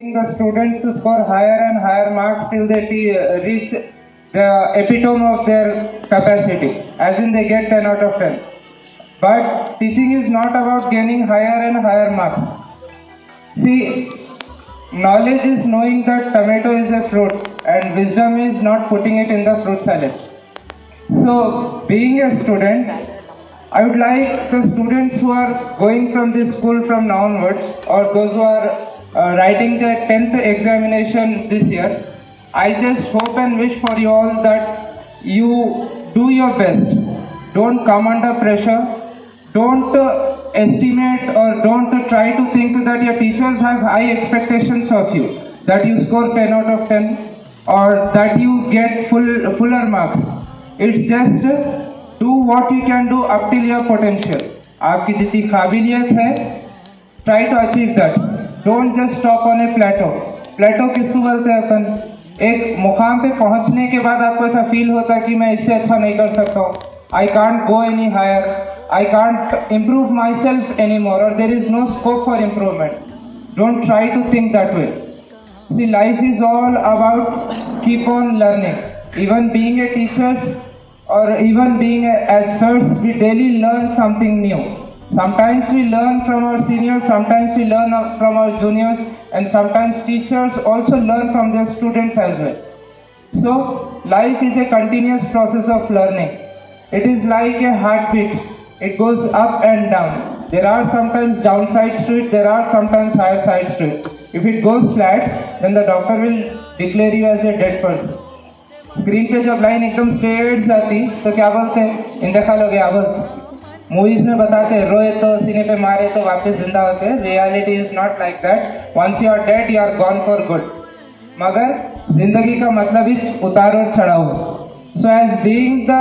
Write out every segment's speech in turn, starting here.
The students to score higher and higher marks till they reach the epitome of their capacity, as in they get 10 out of 10. But teaching is not about gaining higher and higher marks. See, knowledge is knowing that tomato is a fruit, and wisdom is not putting it in the fruit salad. So, being a student, I would like the students who are going from this school from now onwards, or those who are writing their 10th examination this year, I just hope and wish for you all that you do your best. Don't come under pressure. Don't estimate or don't try to think that your teachers have high expectations of you, that you score 10 out of 10 or that you get fuller marks. It's just do what you can do up till your potential. आपकी जितनी काबिलियत है, try to achieve that. Don't just stop on a plateau. Plateau किसको बोलते हैं अपन? एक मुकाम पे पहुंचने के बाद आपको ऐसा फील होता है कि मैं इससे अच्छा नहीं कर सकता हूँ. I can't go any higher. I can't improve myself anymore, or there is no scope for improvement. Don't try to think that way. See, life is all about keep on learning. Even being a teacher or even being as sirs, we daily learn something new. Sometimes we learn from our seniors, sometimes we learn from our juniors, and sometimes teachers also learn from their students as well. So, life is a continuous process of learning. It is like a heartbeat. It goes up and down. There are sometimes downsides to it, there are sometimes higher sides to it. If it goes flat, then the doctor will declare you as a dead person. Screen पे जब line एकदम straight जाती तो क्या बोलते हैं, इंतकाल हो गया. अब मूवीज में बताते हैं रोए तो सीने पे मारे तो वापस जिंदा होते हैं. Reality is not like that. Once you are dead you are gone for good. मगर जिंदगी का मतलब ही उतार और चढ़ाव. So as being the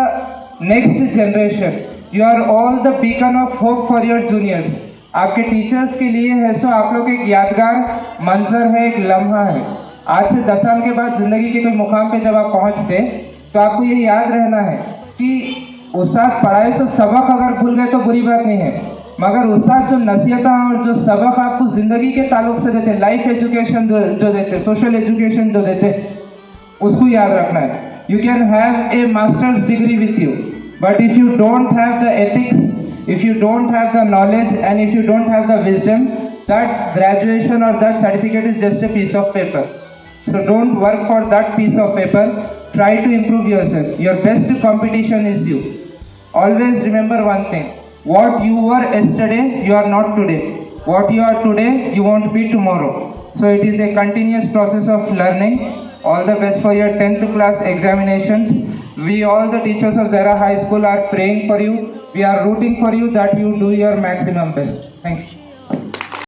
next generation you are all the beacon of hope for your juniors. आपके टीचर्स के लिए है सो आप लोग एक यादगार मंजर है, एक लम्हा है. आज से 10 साल के बाद जिंदगी के कोई मुकाम पे जब आप पहुंचते तो आपको ये याद रहना है कि उस्ताद पढ़ाई से सबक अगर भूल गए तो बुरी बात नहीं है, मगर उस्ताद जो नसीहता और जो सबक आपको जिंदगी के ताल्लुक से देते, लाइफ एजुकेशन जो देते, सोशल एजुकेशन जो देते, उसको याद रखना है. You can have a masters degree with you, but if you don't have the ethics, if you don't have the knowledge and if you don't have the wisdom, that graduation or that certificate is just a piece of paper. So don't work for that piece of paper. Try to improve yourself. Your best competition is you. Always remember one thing. What you were yesterday, you are not today. What you are today, you won't be tomorrow. So it is a continuous process of learning. All the best for your 10th class examinations. We all the teachers of Zara High School are praying for you. We are rooting for you that you do your maximum best. Thank you.